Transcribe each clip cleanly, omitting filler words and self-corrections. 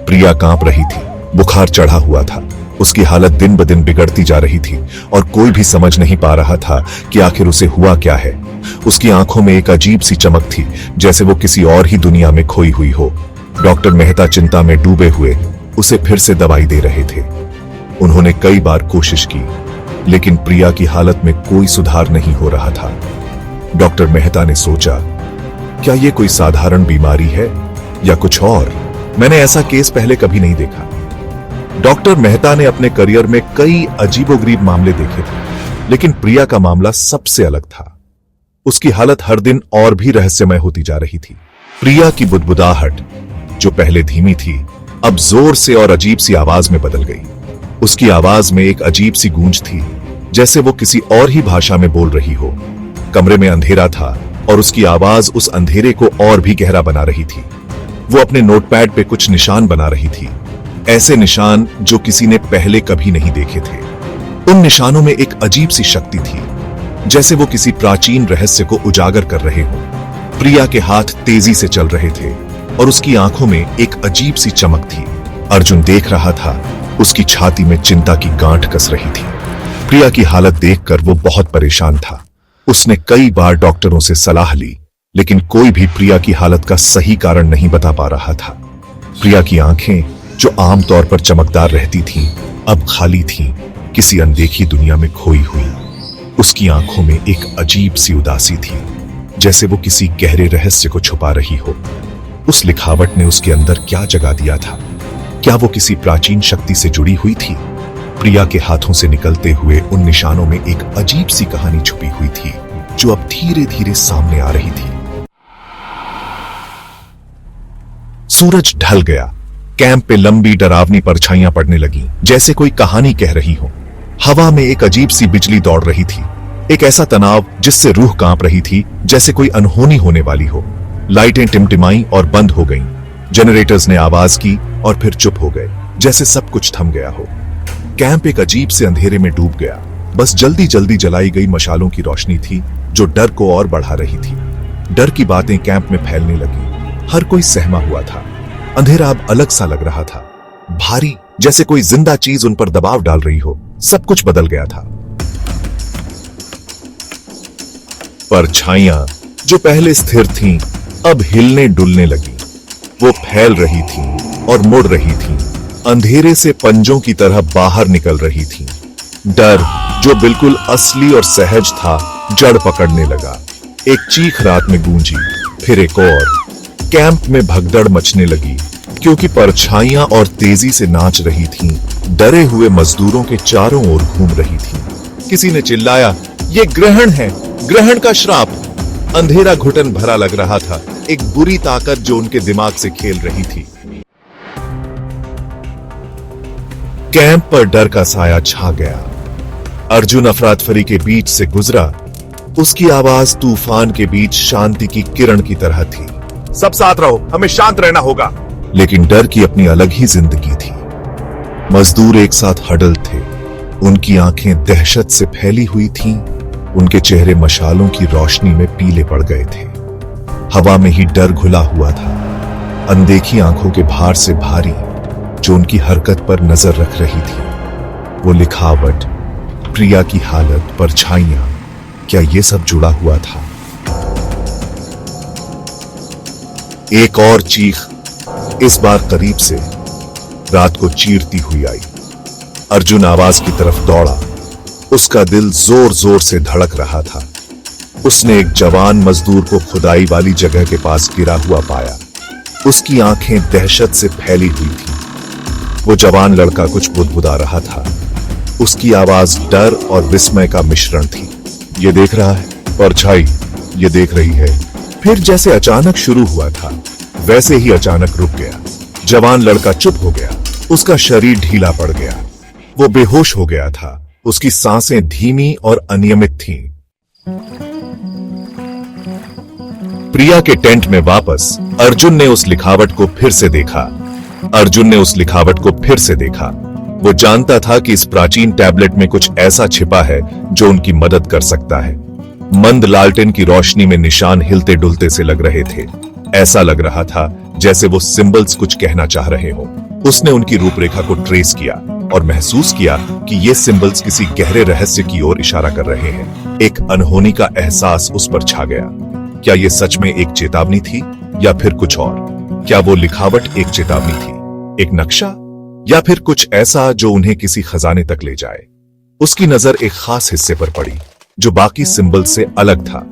प्रिया कांप रही थी, बुखार चढ़ा हुआ था। उसकी हालत दिन ब दिन बिगड़ती जा रही थी और कोई भी समझ नहीं पा रहा था कि आखिर उसे हुआ क्या है। उसकी आंखों में एक अजीब सी चमक थी, जैसे वो किसी और ही दुनिया में खोई हुई हो। डॉक्टर मेहता चिंता में डूबे हुए उसे फिर से दवाई दे रहे थे। उन्होंने कई बार कोशिश की, लेकिन प्रिया की हालत में कोई सुधार नहीं हो रहा था। डॉक्टर मेहता ने सोचा, क्या ये कोई साधारण बीमारी है या कुछ और? मैंने ऐसा केस पहले कभी नहीं देखा। डॉक्टर मेहता ने अपने करियर में कई अजीबोगरीब मामले देखे थे, लेकिन प्रिया का मामला सबसे अलग था। उसकी हालत हर दिन और भी रहस्यमय होती जा रही थी। प्रिया की बुदबुदाहट, जो पहले धीमी थी, अब जोर से और अजीब सी आवाज में बदल गई। उसकी आवाज में एक अजीब सी गूंज थी, जैसे वो किसी और ही भाषा में बोल रही हो। कमरे में अंधेरा था और उसकी आवाज उस अंधेरे को और भी गहरा बना रही थी। वो अपने नोटपैड पे कुछ निशान बना रही थी, ऐसे निशान जो किसी ने पहले कभी नहीं देखे थे। उन निशानों में एक अजीब सी शक्ति थी, जैसे वो किसी प्राचीन रहस्य को उजागर कर रहे हो। प्रिया के हाथ तेजी से चल रहे थे और उसकी आंखों में एक अजीब सी चमक थी। अर्जुन देख रहा था, उसकी छाती में चिंता की गांठ कस रही थी। प्रिया की हालत देखकर वो बहुत परेशान था। उसने कई बार डॉक्टरों से सलाह ली, लेकिन कोई भी प्रिया की हालत का सही कारण नहीं बता पा रहा था। प्रिया की आंखें, जो आमतौर पर चमकदार रहती थीं, अब खाली थीं, किसी अनदेखी दुनिया में खोई हुई। उसकी आंखों में एक अजीब सी उदासी थी, जैसे वो किसी गहरे रहस्य को छुपा रही हो। उस लिखावट ने उसके अंदर क्या जगा दिया था? क्या वो किसी प्राचीन शक्ति से जुड़ी हुई थी? प्रिया के हाथों से निकलते हुए उन निशानों में एक अजीब सी कहानी छुपी हुई थी, जो अब धीरे धीरे सामने आ रही थी। सूरज ढल गया। कैंप पे लंबी डरावनी परछाइयां पड़ने लगीं, जैसे कोई कहानी कह रही हो। हवा में एक अजीब सी बिजली दौड़ रही थी, एक ऐसा तनाव जिससे रूह कांप रही थी, जैसे कोई अनहोनी होने वाली हो। लाइटें टिमटिमाई और बंद हो गईं। जनरेटर्स ने आवाज की और फिर चुप हो गए, जैसे सब कुछ थम गया हो। कैंप एक अजीब से अंधेरे में डूब गया। बस जल्दी जल्दी जलाई गई मशालों की रोशनी थी, जो डर को और बढ़ा रही थी। डर की बातें कैंप में फैलने लगी। हर कोई सहमा हुआ था। अंधेरा अब अलग सा लग रहा था, भारी, जैसे कोई जिंदा चीज उन पर दबाव डाल रही हो। सब कुछ बदल गया था। परछाइयां, जो पहले स्थिर थीं, अब हिलने डुलने लगी। वो फैल रही थीं और मुड़ रही थीं, अंधेरे से पंजों की तरह बाहर निकल रही थीं। डर, जो बिल्कुल असली और सहज था, जड़ पकड़ने लगा। एक चीख रात में गूंजी, फिर एक और। कैंप में भगदड़ मचने लगी, क्योंकि परछाइयां और तेजी से नाच रही थीं, डरे हुए मजदूरों के चारों ओर घूम रही थीं। किसी ने चिल्लाया, ये ग्रहण है, ग्रहण का श्राप। अंधेरा घुटन भरा लग रहा था, एक बुरी ताकत जो उनके दिमाग से खेल रही थी। कैंप पर डर का साया छा गया। अर्जुन अफरातफरी के बीच से गुजरा। उसकी आवाज तूफान के बीच शांति की किरण की तरह थी। सब साथ रहो, हमें शांत रहना होगा। लेकिन डर की अपनी अलग ही जिंदगी थी। मजदूर एक साथ हडल थे। उनकी आंखें दहशत से फैली हुई थीं। उनके चेहरे मशालों की रोशनी में पीले पड़ गए थे। हवा में ही डर घुला हुआ था, अनदेखी आंखों के भार से भारी, जो उनकी हरकत पर नजर रख रही थी। वो लिखावट, प्रिया की हालत, परछाइयां, क्या ये सब जुड़ा हुआ था? एक और चीख, इस बार करीब से, रात को चीरती हुई आई। अर्जुन आवाज की तरफ दौड़ा। उसका दिल जोर जोर से धड़क रहा था। उसने एक जवान मजदूर को खुदाई वाली जगह के पास गिरा हुआ पाया। उसकी आंखें दहशत से फैली हुई थीं। वो जवान लड़का कुछ बुदबुदा रहा था। उसकी आवाज डर और विस्मय का मिश्रण थी। ये देख रहा है, परछाई, ये देख रही है। फिर जैसे अचानक शुरू हुआ था, वैसे ही अचानक रुक गया। जवान लड़का चुप हो गया। उसका शरीर ढीला पड़ गया। वो बेहोश हो गया था। उसकी सांसें धीमी और अनियमित थीं। प्रिया के टेंट में वापस अर्जुन ने उस लिखावट को फिर से देखा। अर्जुन ने उस लिखावट को फिर से देखा। वो जानता था कि इस प्राचीन टैबलेट में कुछ ऐसा छिपा है जो उनकी मदद कर सकता है। मंद लालटेन की रोशनी में निशान हिलते डुलते से लग रहे थे। ऐसा लग रहा था जैसे वो सिंबल्स कुछ कहना चाह रहे हो। उसने उनकी रूपरेखा को ट्रेस किया और महसूस किया कि ये सिंबल्स किसी गहरे रहस्य की ओर इशारा कर रहे हैं। एक अनहोनी का एहसास उस पर छा गया। क्या ये सच में एक चेतावनी थी या फिर कुछ और? क्या वो लिखावट एक चेतावनी थी, एक नक्शा, या फिर कुछ ऐसा जो उन्हें किसी खजाने तक ले जाए? उसकी नजर एक खास हिस्से पर पड़ी जो बाकी सिंबल से अलग था।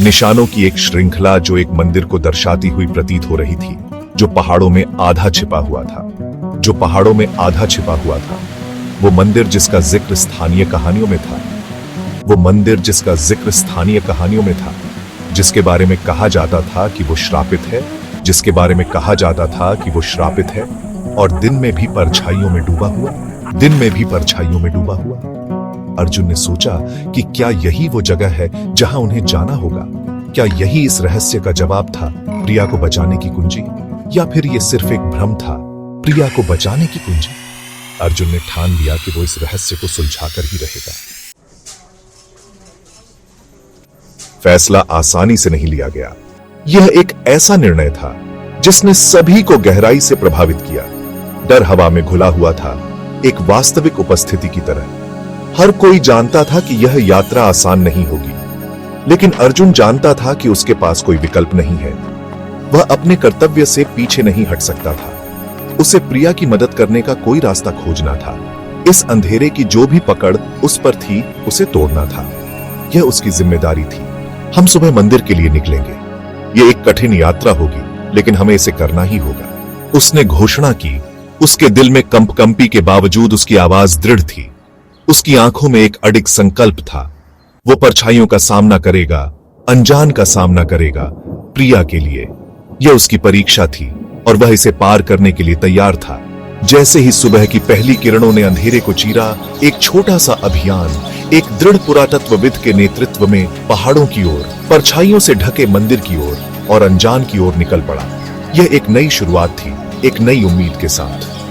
निशानों की एक श्रृंखला जो एक मंदिर को दर्शाती हुई प्रतीत हो रही थी, जो पहाड़ों में आधा छिपा हुआ था। वो मंदिर जिसका जिक्र स्थानीय कहानियों में था। जिसके बारे में कहा जाता था कि वो श्रापित है, और दिन में भी परछाइयों में डूबा हुआ। अर्जुन ने सोचा कि क्या यही वो जगह है जहां उन्हें जाना होगा? क्या यही इस रहस्य का जवाब था, प्रिया को बचाने की कुंजी? या फिर ये सिर्फ एक भ्रम था, प्रिया को बचाने की कुंजी? अर्जुन ने ठान लिया कि वो इस रहस्य को सुलझाकर ही रहेगा। फैसला आसानी से नहीं लिया गया। यह एक ऐसा निर्णय था जिसने सभी को गहराई से प्रभावित किया। डर हवा में घुला हुआ था, एक वास्तविक उपस्थिति की तरह। हर कोई जानता था कि यह यात्रा आसान नहीं होगी, लेकिन अर्जुन जानता था कि उसके पास कोई विकल्प नहीं है। वह अपने कर्तव्य से पीछे नहीं हट सकता था। उसे प्रिया की मदद करने का कोई रास्ता खोजना था। इस अंधेरे की जो भी पकड़ उस पर थी, उसे तोड़ना था। यह उसकी जिम्मेदारी थी। हम सुबह मंदिर के लिए निकलेंगे। यह एक कठिन यात्रा होगी, लेकिन हमें इसे करना ही होगा, उसने घोषणा की। उसके दिल में कंपकंपी के बावजूद उसकी आवाज दृढ़ थी। उसकी आंखों में एक अडिग संकल्प था। वो परछाइयों का सामना करेगा, अनजान का सामना करेगा, प्रिया के लिए। यह उसकी परीक्षा थी और वह इसे पार करने के लिए तैयार था। जैसे ही सुबह की पहली किरणों ने अंधेरे को चीरा, एक छोटा सा अभियान एक दृढ़ पुरातत्वविद के नेतृत्व में पहाड़ों की ओर, परछाइयों से ढके मंदिर की ओर और अनजान की ओर निकल पड़ा। यह एक नई शुरुआत थी, एक नई उम्मीद के साथ।